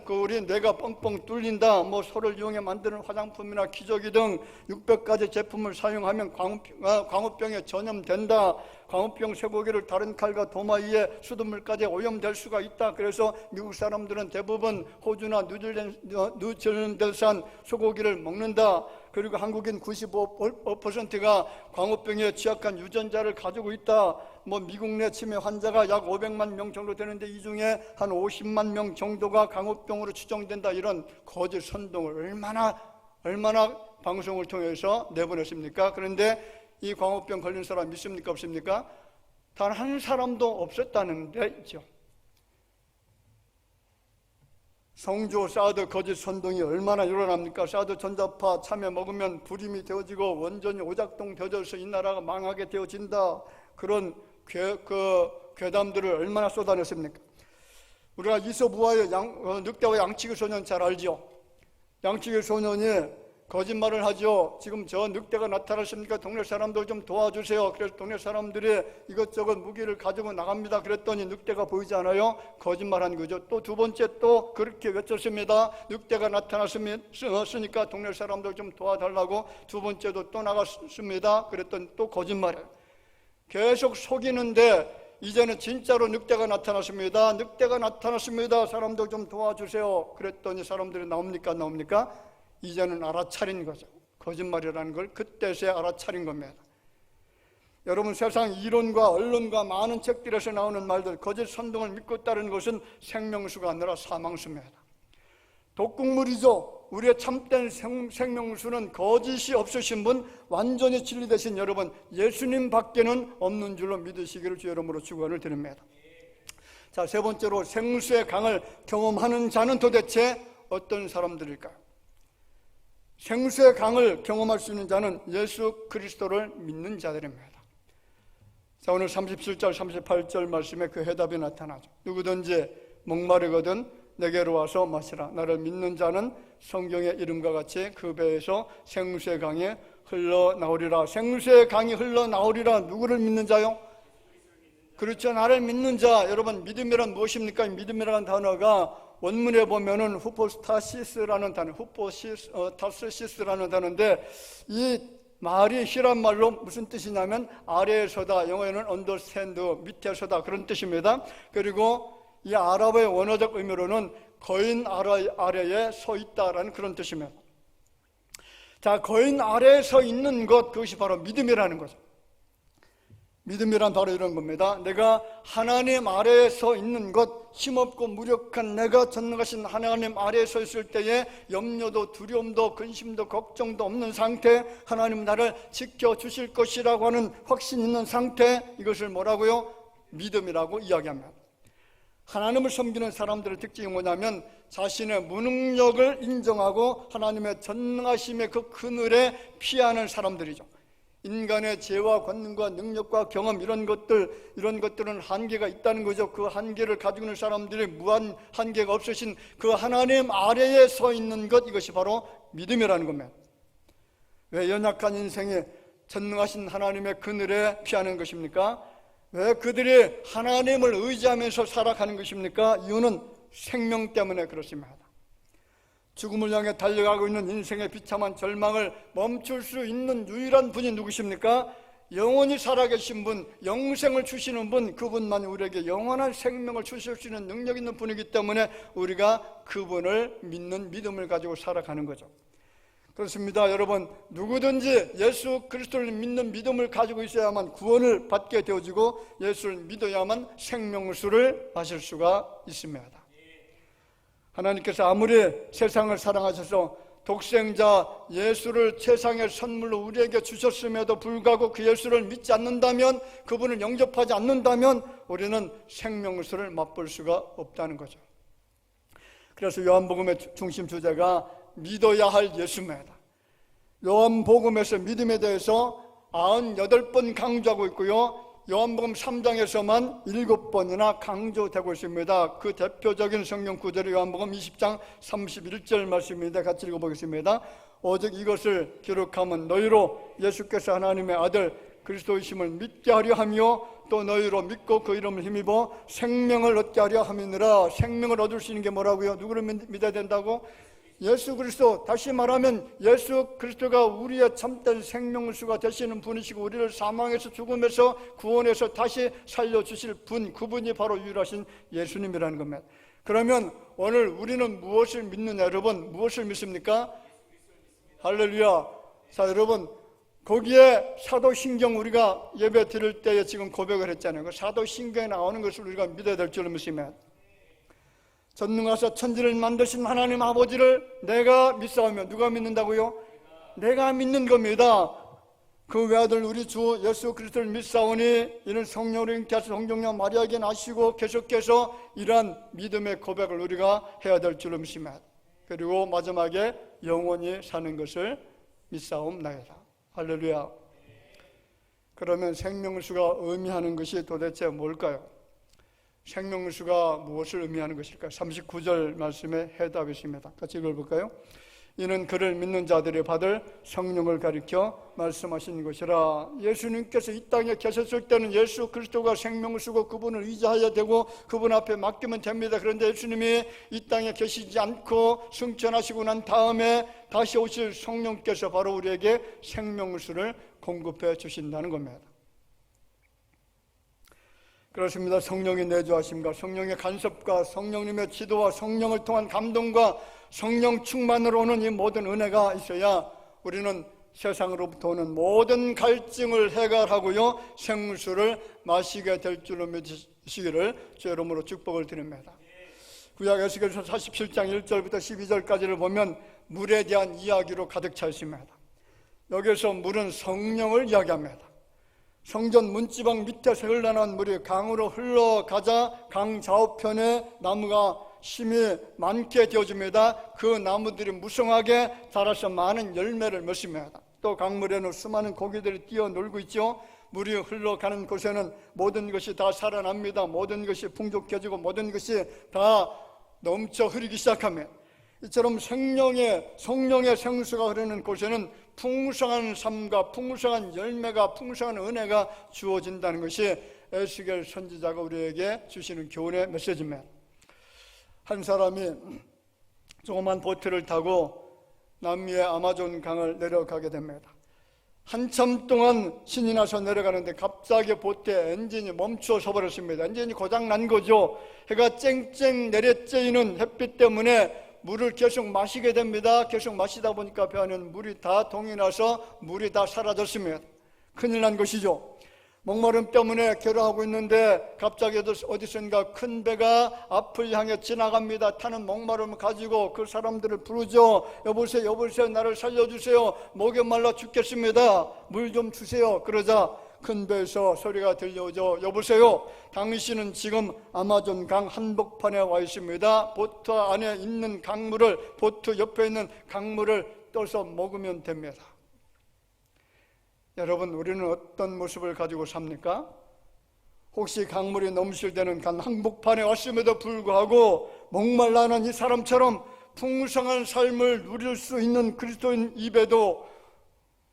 [SPEAKER 1] 우리 뇌가 뻥뻥 뚫린다, 뭐 소를 이용해 만드는 화장품이나 기저귀 등 600가지 제품을 사용하면 광우병에 전염된다, 광우병 쇠고기를 다른 칼과 도마 위에 수돗물까지 오염될 수가 있다. 그래서 미국 사람들은 대부분 호주나 뉴질랜드산 소고기를 먹는다. 그리고 한국인 95%가 광우병에 취약한 유전자를 가지고 있다. 뭐 미국 내 치매 환자가 약 500만 명 정도 되는데 이 중에 한 50만 명 정도가 광우병으로 추정된다. 이런 거짓 선동을 얼마나 방송을 통해서 내보냈습니까? 그런데 이 광우병 걸린 사람 믿습니까? 없습니까? 단 한 사람도 없었다는 데 있죠. 성조 사드 거짓 선동이 얼마나 일어납니까? 사드 전자파 참외 먹으면 불임이 되어지고 원전이 오작동 되어져서 이 나라가 망하게 되어진다. 그런 괴담들을 얼마나 쏟아냈습니까? 우리가 이솝우화의 늑대와 양치기 소년 잘 알죠? 양치기 소년이 거짓말을 하죠. 지금 저 늑대가 나타났습니까? 동네 사람들 좀 도와주세요. 그래서 동네 사람들이 이것저것 무기를 가지고 나갑니다. 그랬더니 늑대가 보이지 않아요? 거짓말한 거죠. 또 두 번째 또 그렇게 외쳤습니다. 늑대가 나타났으니까 동네 사람들 좀 도와달라고 두 번째도 또 나갔습니다. 그랬더니 또 거짓말을 계속 속이는데 이제는 진짜로 늑대가 나타났습니다. 늑대가 나타났습니다. 사람들 좀 도와주세요. 그랬더니 사람들이 나옵니까? 이제는 알아차린 거죠. 거짓말이라는 걸 그때서야 알아차린 겁니다. 여러분, 세상 이론과 언론과 많은 책들에서 나오는 말들, 거짓 선동을 믿고 따르는 것은 생명수가 아니라 사망수입니다. 독극물이죠. 우리의 참된 생명수는 거짓이 없으신 분, 완전히 진리되신 여러분, 예수님 밖에는 없는 줄로 믿으시기를 주 이름으로 축원을 드립니다. 자, 세 번째로 생수의 강을 경험하는 자는 도대체 어떤 사람들일까요? 생수의 강을 경험할 수 있는 자는 예수 그리스도를 믿는 자들입니다. 자, 오늘 37절 38절 말씀에 그 해답이 나타나죠. 누구든지 목마르거든 내게로 와서 마시라. 나를 믿는 자는 성경의 이름과 같이 그 배에서 생수의 강이 흘러나오리라. 생수의 강이 흘러나오리라. 누구를 믿는 자요? 그렇죠. 나를 믿는 자. 여러분, 믿음이란 무엇입니까? 믿음이라는 단어가 원문에 보면은 후포스타시스라는 단어, 후포타스시스라는 단어인데, 이 말이 히랍 말로 무슨 뜻이냐면 아래에서다, 영어에는 understand, 밑에서다, 그런 뜻입니다. 그리고 이 아랍어의 원어적 의미로는 거인 아래에 서 있다라는 그런 뜻입니다. 자, 거인 아래에 서 있는 것, 그것이 바로 믿음이라는 거죠. 믿음이란 바로 이런 겁니다. 내가 하나님 아래에 서 있는 것, 힘없고 무력한 내가 전능하신 하나님 아래에 서 있을 때에 염려도 두려움도 근심도 걱정도 없는 상태, 하나님 나를 지켜주실 것이라고 하는 확신 있는 상태, 이것을 뭐라고요? 믿음이라고 이야기합니다. 하나님을 섬기는 사람들의 특징이 뭐냐면 자신의 무능력을 인정하고 하나님의 전능하심의 그 그늘에 피하는 사람들이죠. 인간의 죄와 권능과 능력과 경험, 이런 것들은 한계가 있다는 거죠. 그 한계를 가지고 있는 사람들이 무한 한계가 없으신 그 하나님 아래에 서 있는 것, 이것이 바로 믿음이라는 겁니다. 왜 연약한 인생에 전능하신 하나님의 그늘에 피하는 것입니까? 왜 그들이 하나님을 의지하면서 살아가는 것입니까? 이유는 생명 때문에 그렇습니다. 죽음을 향해 달려가고 있는 인생의 비참한 절망을 멈출 수 있는 유일한 분이 누구십니까? 영원히 살아계신 분, 영생을 주시는 분, 그분만이 우리에게 영원한 생명을 주실 수 있는 능력 있는 분이기 때문에 우리가 그분을 믿는 믿음을 가지고 살아가는 거죠. 그렇습니다. 여러분, 누구든지 예수 그리스도를 믿는 믿음을 가지고 있어야만 구원을 받게 되어지고 예수를 믿어야만 생명수를 마실 수가 있습니다. 하나님께서 아무리 세상을 사랑하셔서 독생자 예수를 세상의 선물로 우리에게 주셨음에도 불구하고 그 예수를 믿지 않는다면, 그분을 영접하지 않는다면 우리는 생명수를 맛볼 수가 없다는 거죠. 그래서 요한복음의 중심 주제가 믿어야 할 예수입니다. 요한복음에서 믿음에 대해서 98번 강조하고 있고요, 요한복음 3장에서만 7번이나 강조되고 있습니다. 그 대표적인 성경 구절이 요한복음 20장 31절 말씀입니다. 같이 읽어보겠습니다. 오직 이것을 기록하면 너희로 예수께서 하나님의 아들 그리스도이심을 믿게 하려 하며 또 너희로 믿고 그 이름을 힘입어 생명을 얻게 하려 함이니라. 생명을 얻을 수 있는 게 뭐라고요? 누구를 믿어야 된다고? 예수 그리스도. 다시 말하면 예수 그리스도가 우리의 참된 생명수가 되시는 분이시고 우리를 사망에서 죽음에서 구원해서 다시 살려주실 분, 그분이 바로 유일하신 예수님이라는 겁니다. 그러면 오늘 우리는 무엇을 믿느냐? 여러분, 무엇을 믿습니까? 할렐루야. 자, 여러분, 거기에 사도신경 우리가 예배 드릴 때에 지금 고백을 했잖아요. 그 사도신경에 나오는 것을 우리가 믿어야 될 줄을 믿습니다. 전능하사 천지를 만드신 하나님 아버지를 내가 믿사오며. 누가 믿는다고요? 내가 믿는 겁니다. 그 외아들 우리 주 예수 그리스도를 믿사오니 이는 성령으로 잉태하신 성령님 마리아에게 나시고 계속해서 이러한 믿음의 고백을 우리가 해야 될 줄을 믿습니다. 그리고 마지막에 영원히 사는 것을 믿사옵나이다. 할렐루야. 그러면 생명수가 의미하는 것이 도대체 뭘까요? 생명수가 무엇을 의미하는 것일까요? 39절 말씀에 해답이 있습니다. 같이 읽어볼까요? 이는 그를 믿는 자들이 받을 성령을 가리켜 말씀하신 것이라. 예수님께서 이 땅에 계셨을 때는 예수 그리스도가 생명수고 그분을 의지해야 되고 그분 앞에 맡기면 됩니다. 그런데 예수님이 이 땅에 계시지 않고 승천하시고 난 다음에 다시 오실 성령께서 바로 우리에게 생명수를 공급해 주신다는 겁니다. 그렇습니다. 성령의 내주하심과 성령의 간섭과 성령님의 지도와 성령을 통한 감동과 성령 충만으로 오는 이 모든 은혜가 있어야 우리는 세상으로부터 오는 모든 갈증을 해결하고요, 생수를 마시게 될 줄로 믿으시기를 주 이름으로 축복을 드립니다. 구약 에스겔서 47장 1절부터 12절까지를 보면 물에 대한 이야기로 가득 차 있습니다. 여기서 물은 성령을 이야기합니다. 성전 문지방 밑에서 흘러나온 물이 강으로 흘러가자 강 좌우편에 나무가 심이 많게 되어집니다. 그 나무들이 무성하게 자라서 많은 열매를 맺습니다. 또 강물에는 수많은 고기들이 뛰어놀고 있죠. 물이 흘러가는 곳에는 모든 것이 다 살아납니다. 모든 것이 풍족해지고 모든 것이 다 넘쳐 흐르기 시작합니다. 이처럼 성령의 생수가 흐르는 곳에는 풍성한 삶과 풍성한 열매가, 풍성한 은혜가 주어진다는 것이 에스겔 선지자가 우리에게 주시는 교훈의 메시지입니다. 한 사람이 조그만 보트를 타고 남미의 아마존 강을 내려가게 됩니다. 한참 동안 신이 나서 내려가는데 갑자기 보트의 엔진이 멈춰서 버렸습니다. 엔진이 고장 난 거죠. 해가 쨍쨍 내려쬐이는 햇빛 때문에 물을 계속 마시게 됩니다. 계속 마시다 보니까 배 안에는 물이 다 동이 나서 물이 다 사라졌습니다. 큰일 난 것이죠. 목마름 때문에 괴로워하고 있는데 갑자기 어디선가 큰 배가 앞을 향해 지나갑니다. 타는 목마름을 가지고 그 사람들을 부르죠. 여보세요, 나를 살려주세요. 목이 말라 죽겠습니다. 물 좀 주세요. 그러자 큰 배에서 소리가 들려오죠. 여보세요, 당신은 지금 아마존 강 한복판에 와 있습니다. 보트 안에 있는 강물을, 보트 옆에 있는 강물을 떠서 먹으면 됩니다. 여러분, 우리는 어떤 모습을 가지고 삽니까? 혹시 강물이 넘실 때는 강 한복판에 왔음에도 불구하고 목말라하는 이 사람처럼 풍성한 삶을 누릴 수 있는 그리스도인 입에도,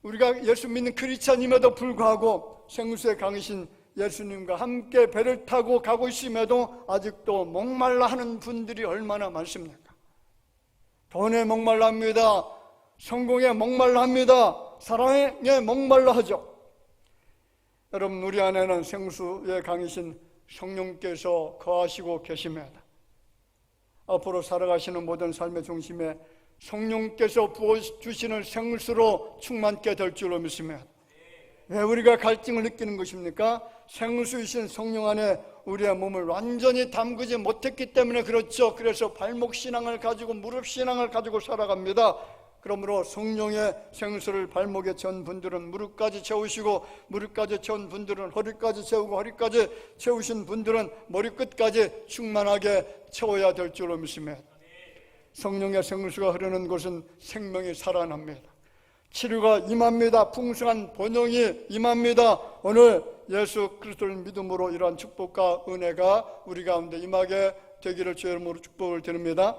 [SPEAKER 1] 우리가 예수 믿는 크리스찬임에도 불구하고 생수의 강이신 예수님과 함께 배를 타고 가고 있음에도 아직도 목말라 하는 분들이 얼마나 많습니까? 돈에 목말라 합니다. 성공에 목말라 합니다. 사랑에 목말라 하죠. 여러분, 우리 안에는 생수의 강이신 성령께서 거하시고 계십니다. 앞으로 살아가시는 모든 삶의 중심에 성령께서 부어주시는 생수로 충만케 될 줄로 믿습니다. 왜 우리가 갈증을 느끼는 것입니까? 생수이신 성령 안에 우리의 몸을 완전히 담그지 못했기 때문에 그렇죠. 그래서 발목 신앙을 가지고 무릎 신앙을 가지고 살아갑니다. 그러므로 성령의 생수를 발목에 채운 분들은 무릎까지 채우시고, 무릎까지 채운 분들은 허리까지 채우고, 허리까지 채우신 분들은 머리끝까지 충만하게 채워야 될 줄로 믿습니다. 성령의 생수가 흐르는 곳은 생명이 살아납니다. 치료가 임합니다. 풍성한 번영이 임합니다. 오늘 예수 그리스도를 믿음으로 이러한 축복과 은혜가 우리 가운데 임하게 되기를 주의 이름으로 축복을 드립니다.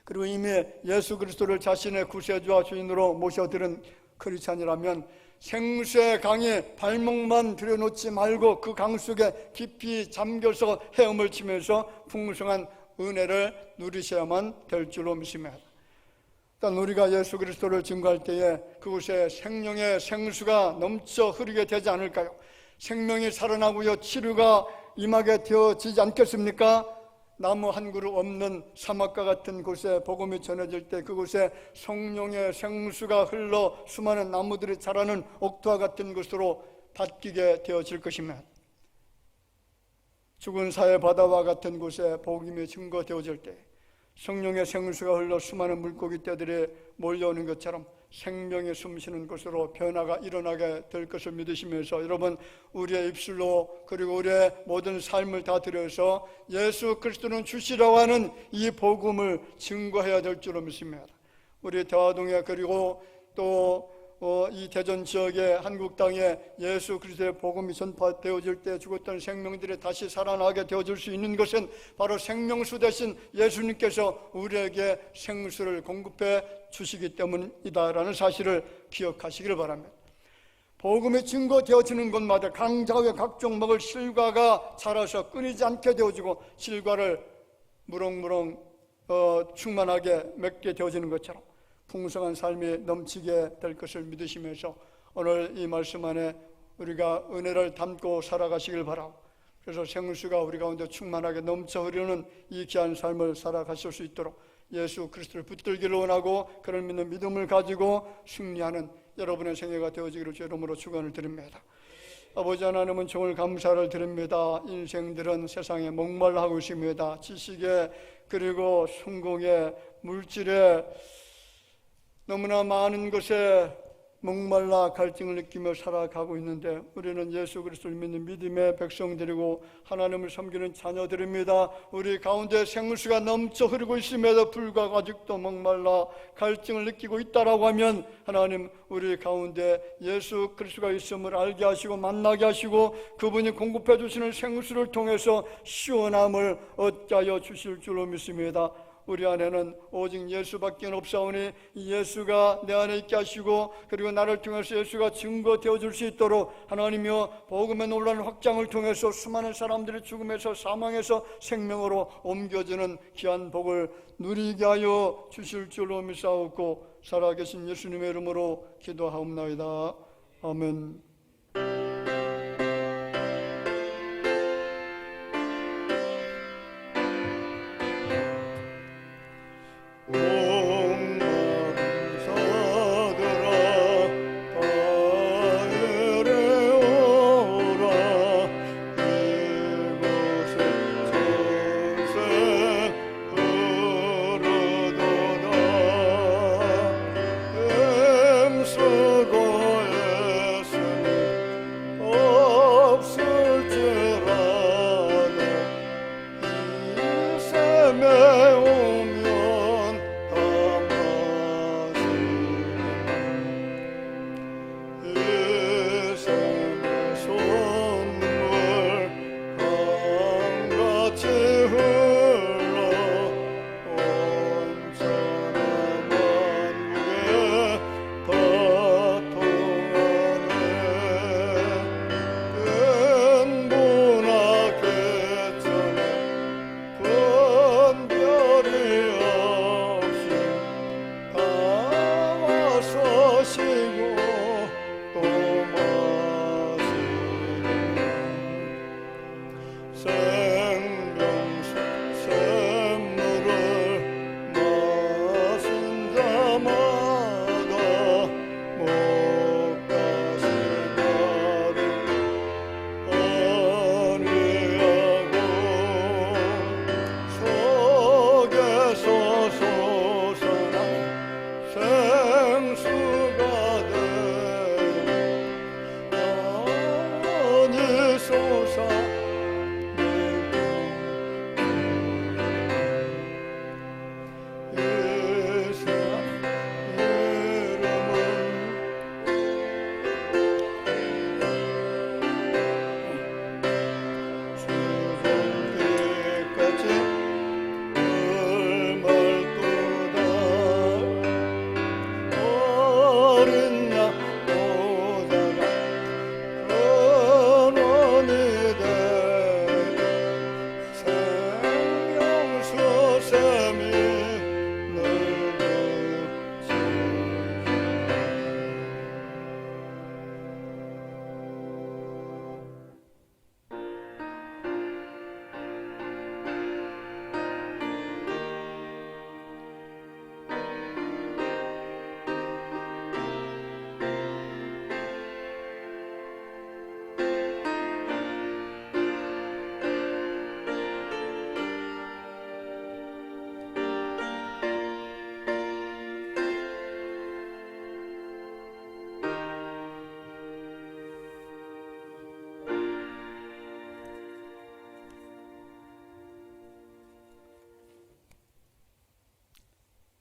[SPEAKER 1] 그리고 이미 예수 그리스도를 자신의 구세주와 주인으로 모셔드린 크리스찬이라면 생수의 강에 발목만 들여놓지 말고 그 강 속에 깊이 잠겨서 헤엄을 치면서 풍성한 은혜를 누리셔야만 될 줄로 믿습니다. 일단 우리가 예수 그리스도를 증거할 때에 그곳에 생명의 생수가 넘쳐 흐르게 되지 않을까요? 생명이 살아나고요, 치료가 임하게 되어지지 않겠습니까? 나무 한 그루 없는 사막과 같은 곳에 복음이 전해질 때 그곳에 성령의 생수가 흘러 수많은 나무들이 자라는 옥토와 같은 곳으로 바뀌게 되어질 것입니다. 죽은 사회 바다와 같은 곳에 복음이 증거되어질 때 성령의 생수가 흘러 수많은 물고기 떼들이 몰려오는 것처럼 생명이 숨쉬는 곳으로 변화가 일어나게 될 것을 믿으시면서 여러분, 우리의 입술로 그리고 우리의 모든 삶을 다 들여서 예수 그리스도는 주시라고 하는 이 복음을 증거해야 될 줄로 믿습니다. 우리 대화동에 그리고 또 이 대전 지역의 한국 땅에 예수 그리스도의 복음이 전파되어질 때 죽었던 생명들이 다시 살아나게 되어질 수 있는 것은 바로 생명수 되신 예수님께서 우리에게 생수를 공급해 주시기 때문이다라는 사실을 기억하시기를 바랍니다. 복음이 증거되어지는 곳마다 강자의 각종 먹을 실과가 자라서 끊이지 않게 되어지고 실과를 무럭무럭 충만하게 맺게 되어지는 것처럼 풍성한 삶이 넘치게 될 것을 믿으시면서 오늘 이 말씀 안에 우리가 은혜를 담고 살아가시길 바라고, 그래서 생수가 우리 가운데 충만하게 넘쳐 흐르는 이 귀한 삶을 살아가실 수 있도록 예수 그리스도를 붙들기를 원하고 그를 믿는 믿음을 가지고 승리하는 여러분의 생애가 되어지기를 주의 이름으로 축원을 드립니다. 아버지 하나님은 정말 감사를 드립니다. 인생들은 세상에 목말라하고 있습니다. 지식에 그리고 성공에 물질에 너무나 많은 것에 목말라 갈증을 느끼며 살아가고 있는데 우리는 예수 그리스도를 믿는 믿음의 백성들이고 하나님을 섬기는 자녀들입니다. 우리 가운데 생수가 넘쳐 흐르고 있음에도 불구하고 아직도 목말라 갈증을 느끼고 있다라고 하면 하나님, 우리 가운데 예수 그리스도가 있음을 알게 하시고 만나게 하시고 그분이 공급해 주시는 생수를 통해서 시원함을 얻게 하여 주실 줄로 믿습니다. 우리 안에는 오직 예수밖에 없사오니 예수가 내 안에 있게 하시고 그리고 나를 통해서 예수가 증거되어 줄 수 있도록 하나님이여 복음의 놀라운 확장을 통해서 수많은 사람들이 죽음에서 사망에서 생명으로 옮겨지는 귀한 복을 누리게 하여 주실 줄로 믿사옵고 살아계신 예수님의 이름으로 기도하옵나이다. 아멘.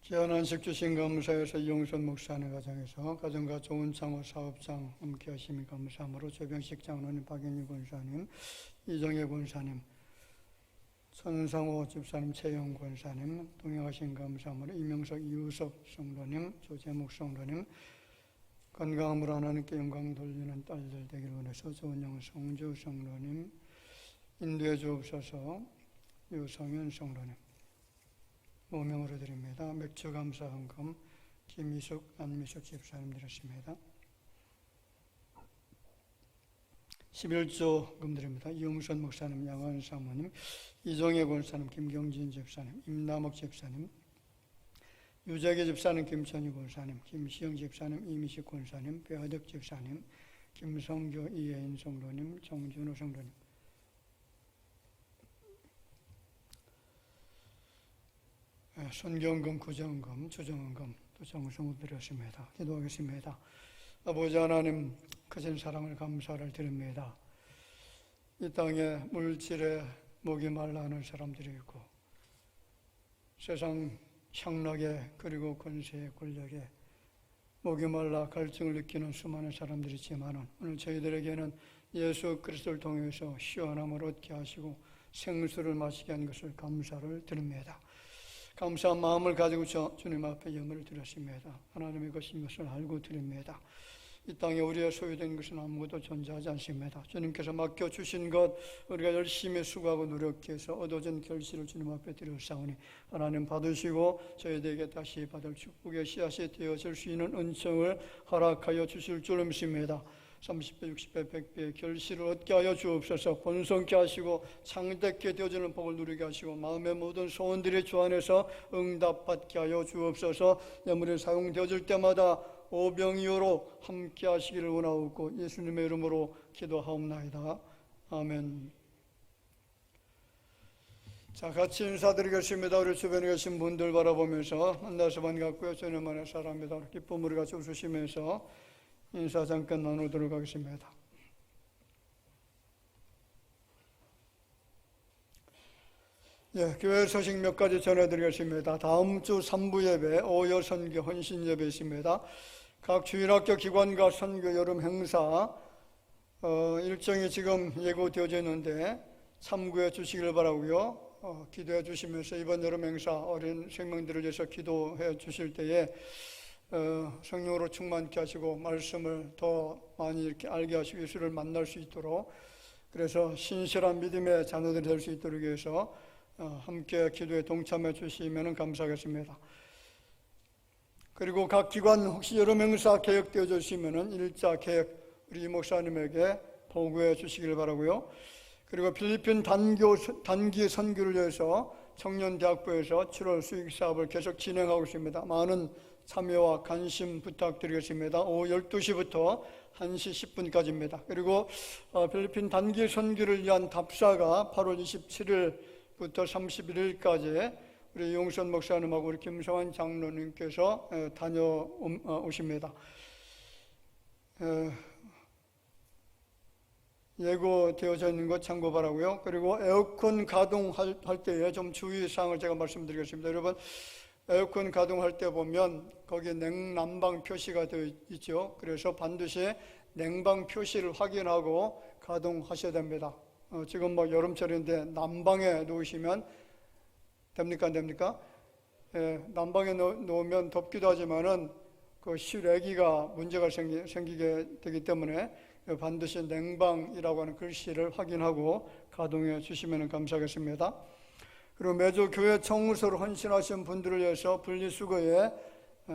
[SPEAKER 1] 귀한 안식 주신 감사해서 이용선 목사님 가정에서 가정과 좋은 창호 사업장 함께 하심이 감사함으로 조병식 장로님, 박영희 권사님, 이정혜 권사님, 손상호 집사님, 최영 권사님 동행하신 감사함으로 이명석, 이우석 성도님, 조재목 성도님 건강함으로 하나님께 영광 돌리는 딸들 되기를 원해서 조은영 성주 성도님 인도해 주옵소서. 유성현 성도님 모명으로 드립니다. 맥주 감사 헌금 김희숙, 안미숙 집사님 드렸습니다. 11조 금 드립니다. 이용선 목사님, 양원 사모님, 이종혜 권사님, 김경진 집사님, 임남옥 집사님, 유재기 집사님, 김천희 권사님, 김시영 집사님, 이미식 권사님, 배하덕 집사님, 김성교, 이혜인 성도님, 정준호 성도님, 손경금, 구정금, 주정금 또 정성을 드렸습니다. 기도하겠습니다. 아버지 하나님, 크신 사랑을 감사를 드립니다. 이 땅에 물질에 목이 말라하는 사람들이 있고 세상 향락에 그리고 권세에 권력에 목이 말라 갈증을 느끼는 수많은 사람들이 있지만 오늘 저희들에게는 예수 그리스도를 통해서 시원함을 얻게 하시고 생수를 마시게 한 것을 감사를 드립니다. 감사한 마음을 가지고 주님 앞에 예물을 드렸습니다. 하나님의 것인 것을 알고 드립니다. 이 땅에 우리의 소유된 것은 아무것도 존재하지 않습니다. 주님께서 맡겨주신 것 우리가 열심히 수고하고 노력해서 얻어진 결실을 주님 앞에 드렸사오니 하나님 받으시고 저희들에게 다시 받을 축복의 씨앗이 되어질 수 있는 은총을 허락하여 주실 줄 믿습니다. 30배, 60배, 100배의 결실을 얻게 하여 주옵소서. 번성케 하시고 창대케 되어지는 복을 누리게 하시고 마음의 모든 소원들이 주 안에서 응답받게 하여 주옵소서. 예물이 사용되어질 때마다 오병이어로 함께 하시기를 원하옵고 예수님의 이름으로 기도하옵나이다. 아멘. 자, 같이 인사드리겠습니다. 우리 주변에 계신 분들 바라보면서 만나서 반갑고요. 주님만의 사람이다. 기쁨 우리가 주시면서 인사 잠깐 나누도록 하겠습니다. 교회 소식 몇 가지 전해드리겠습니다. 다음 주 3부 예배, 오여 선교 헌신 예배 있습니다. 각 주일학교 기관과 선교 여름 행사 일정이 지금 예고되어져 있는데 참고해 주시길 바라고요. 기도해 주시면서 이번 여름 행사 어린 생명들을 위해서 기도해 주실 때에 성령으로 충만케 하시고 말씀을 더 많이 이렇게 알게 하시고 예수를 만날 수 있도록 그래서 신실한 믿음의 자녀들이 될 수 있도록 위해서 함께 기도에 동참해 주시면 감사하겠습니다. 그리고 각 기관 혹시 여름 행사 계획되어 주시면 일자 계획 우리 목사님에게 보고해 주시길 바라고요. 그리고 필리핀 단기 선교를 위해서 청년대학부에서 7월 수익 사업을 계속 진행하고 있습니다. 많은 참여와 관심 부탁드리겠습니다. 오후 12시부터 1시 10분까지입니다. 그리고 필리핀 단기 선교를 위한 답사가 8월 27일부터 31일까지 우리 용선 목사님하고 우리 김성환 장로님께서 다녀오십니다. 예고되어져 있는 것 참고 바라고요. 그리고 에어컨 가동할 때에 좀 주의사항을 제가 말씀드리겠습니다. 여러분, 에어컨 가동할 때 보면 거기에 냉난방 표시가 되어 있죠. 그래서 반드시 냉방 표시를 확인하고 가동하셔야 됩니다. 지금 여름철인데 난방에 놓으시면 됩니까? 안 됩니까? 난방에 놓으면 덥기도 하지만은 그 실외기가 문제가 생기게 되기 때문에 반드시 냉방이라고 하는 글씨를 확인하고 가동해 주시면 감사하겠습니다. 그리고 매주 교회 청소를 헌신하신 분들을 위해서 분리수거에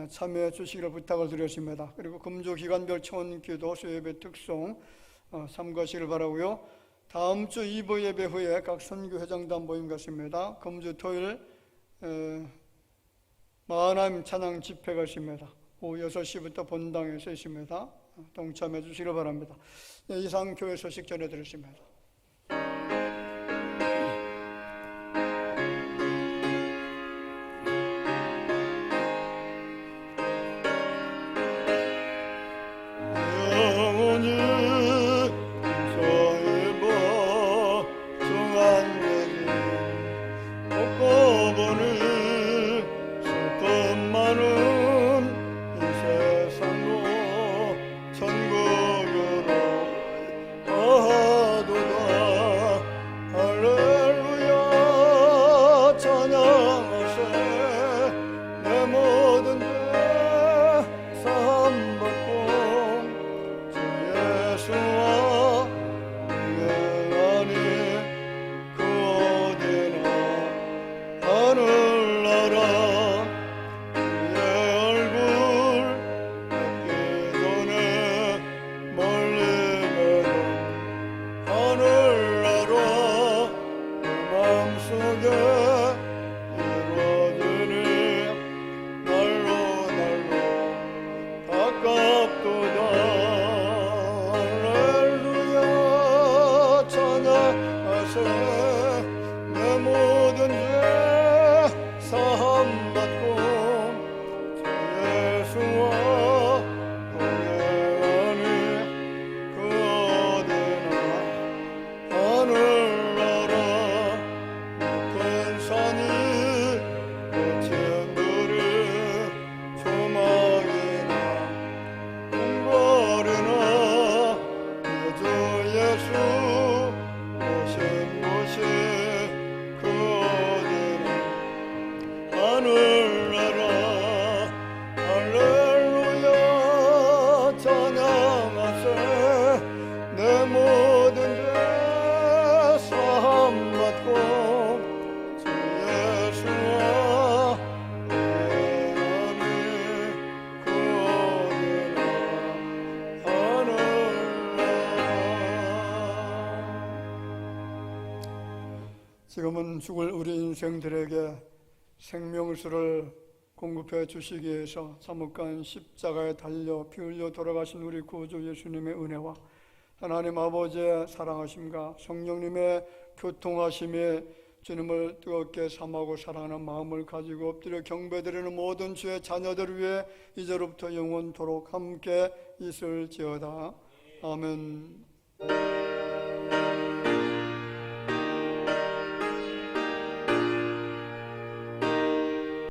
[SPEAKER 1] 참여해 주시기를 부탁을 드렸습니다. 그리고 금주 기간별 청원기도 수요예배 특송 삼가시기를 바라고요. 다음 주 2부 예배 후에 각 선교회장단 모임 같습니다. 금주 토요일 마하나임 찬양 집회가 있습니다. 오후 6시부터 본당에서 있습니다. 동참해 주시기를 바랍니다. 이상 교회 소식 전해드렸습니다.
[SPEAKER 4] 봄을 슬픔
[SPEAKER 1] 지금은 죽을 우리 인생들에게 생명수를 공급해 주시기 위해서 사뭇간 십자가에 달려 피 흘려 돌아가신 우리 구주 예수님의 은혜와 하나님 아버지의 사랑하심과 성령님의 교통하심에 주님을 뜨겁게 사모하고 사랑하는 마음을 가지고 엎드려 경배드리는 모든 주의 자녀들 위해 이제로부터 영원토록 함께 있을지어다. 아멘.